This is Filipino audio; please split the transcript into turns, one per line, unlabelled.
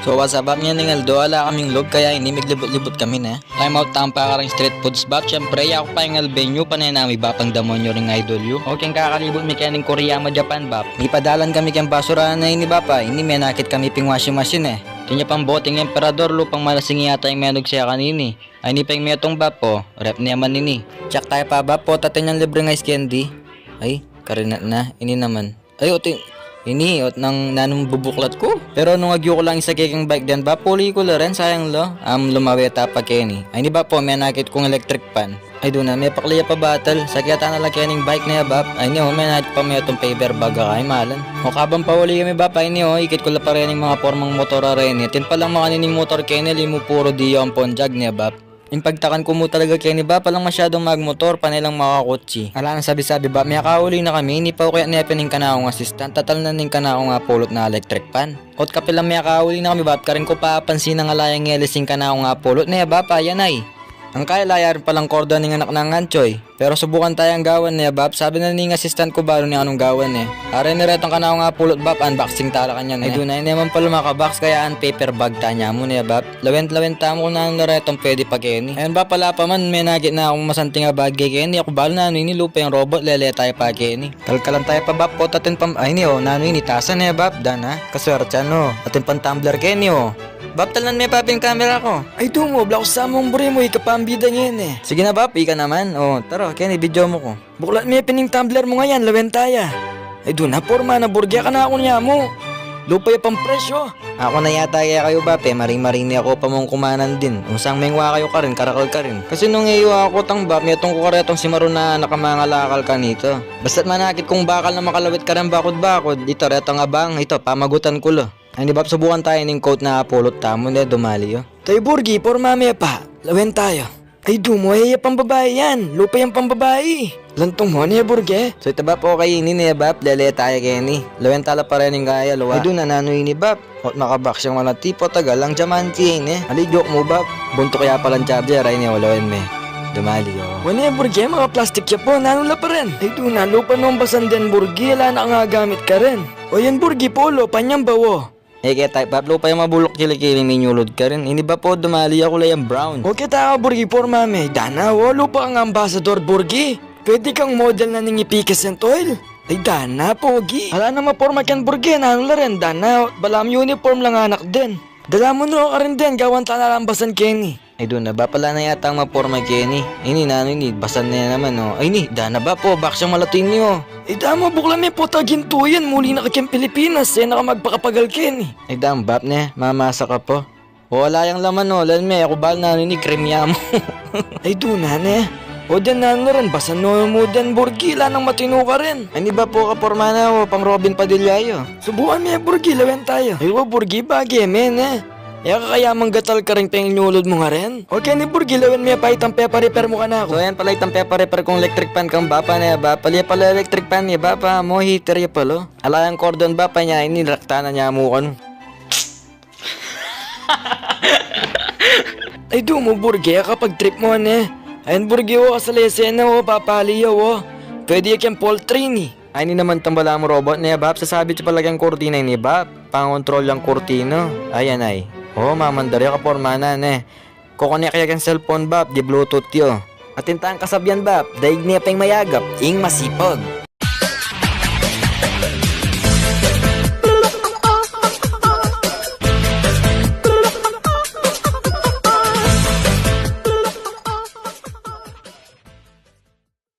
So what's up bab nga ningaldo, ala kaming log kaya ini miglibot-libot kami na. Time out tampa karang street foods bab, syempre ako pa yung albenyo panay nami bapang damonyo ring idol yu. O keng kakalibot mi kaning Koreyama Japan bab. Ipadalan kami keng basura na ini bapa, ini may nakit kami ping washing machine eh. Tinya pang boting emperador lupang malasing yata yung menog siya kanini. Ay ni pang metong bab po, rep niyaman ini. Tsak tayo pa bab po, tatin yung libre nga ice candy. Ay, karinat na, ini naman. Ay, otin. Ini ot nang nanong bubuklat ko. Pero nung agyo ko lang isa kikang bike din ba, puli ko rin, sayang lo. Lumaweta pa keni. Ay ni ba po, may nakit kong electric pan. Ay doon na, may pakliya pa battle. Sakyata na lang kening bike na bap. Ay niyo, may nakit pa may itong paper baga kay malan. O kabang pawali kami bap, ay niyo, ikit ko la pa rin yung mga formang motor rin. Tin pa lang mga nining motor keni, limo puro diyo ang ponjag niya bap. Yung pagtakan ko mo talaga kaya ni ba palang masyadong magmotor panilang makakotsi. Ala na sabi-sabi ba may kauli na kami ni pa kaya nepening ka na akong assistant tatal na ning ka na akong pulot na electric pan. Ot kapilang may kauli na kami ba karin ko papansin ang alayang ngelising ka na akong pulot na ba pa yan ay. Ang kaya layar palang korda ning anak ng anchoy. Pero subukan tayong gawan niya bab. Sabi na ning assistant ko balo ni anong gawan eh. Are ni retong ka na akong pulot bab unboxing tala kanyan eh. Ay doon na naman pala makabox kaya ang paper bag tanya mo niya bab. Lawent tamo ko na ang laretong pwede pa keni. Ayun ba pala pa man may nagit na akong masanting bag keni. Ako balo na ano ini lupa yung robot lele tayo pa keni. Kalkalan tayo pa bab po tatin pam ay ni oh nano ini tasan niya bab dana. Kaswerta no. Atin pan tumbler keni oh. Bab, talan may paping camera ko. Ay dungo, blako sa mong buri mo, ikapambida niyan eh. Sige na bab, ika naman. O, taro, kaya video mo ko. Buklat may pining tumbler mo ngayon, lawentaya. Ay dun na, porma, naburgya ka na ako niya mo. Lupa yung pampresyo. Ako na yata kaya kayo bab, maring-maring ni ako pa mong kumanan din. Unsang mengwa kayo ka rin, karakal ka rin. Kasi nung iyo ako tang bab, may itong kukaretong si Maron na nakamangalakal ka nito. Basta't manakit kung bakal na makalawit ka rin bakod-bakod, dito retong abang, ito, pamagutan ko lo. Ay di ba subukan tayo ng coat na pulot tamo na dumali yo. Tayo burgi, por mami pa. Lawen tayo. Ay dumo, ay pambabae yan. Lupa yung pambabae. Lantong mo niya burgi. So ito ba po kayo ini niya bab, lele tayo kaya ni. Lawen tala pa rin yung gaya luwa. Ay doon na nanoy ni bab. Ot makabak siyang wala tipo tagal lang diamante eh. Ali joke mo bab. Bunto kaya palang charger ay niya walawen me. Dumali yo. Wala yung burgi, mga plastic siya po, nanula pa rin. Ay doon na, lupa nung basan din burgi, wala na nga gamit ka rin. O yan burgi polo, panyang bawo. Eh kaya tayo paplo pa yung mabulok kilikili ninyulod ka rin. Hindi ba po dumali ako lang yung brown? Okay tayo burgi por mami. Dana walo pa ang ambassador burgi. Pwede kang model na ning ipikis and oil. Ay dana pogi. Hala na maporma kyan burgi. Nanula rin dana. Balam uniform lang anak din. Dala mo na ka rin din. Gawan ta na lang basan Kenny. Ay doon na ba pala na yata ang maporma Kenny? Ini na ano ini. Basan na naman oh. Ay ni dana ba po. Bak siyang malatin niyo. Eh dama bukla may puta ginto yan. Muli na kakyang Pilipinas. Eh naka magpakapagal Kenny. Ay dam bap ne. Mamasa ka po. Wala yung laman o. Lalme ako bal na ano ni kremya mo. Ay doon na ne. O dyan na ano rin. Basan mo dyan burgila nang matino ka rin. Ay di ba po kaporma na o. Pang Robin Padilla yo. Subukan may burgila wen tayo. Ay burgi bagay men eh. Kaya manggatal ka rin pang mo nga rin. Okay ni burgi lawan may pa itang pepa repair mo ka na ako. So yan pala itang pepa repair kong electric pan kang bapa na ya bapa. Liya pala electric pan niya bapa. Mo heater ya pala. Alayang cordon bapa niya inirakta na niya mo kan. Ay do mo burgi kapag trip mo ne. Ayun burgi o kasalese na o papaliyaw o. Pwede yung poultry ni. Ay ni naman tambala mo robot na ya bap. Sasabi siya pala yung kurtina ni bap. Pangontrol yung kurtino. Ayan ay. Oh, mamandaryo ka pormana ne. Kukunik kaya kang cellphone bab, di bluetooth yo. At intang kasabyan bab, daig niya pang mayagap, ing masipag.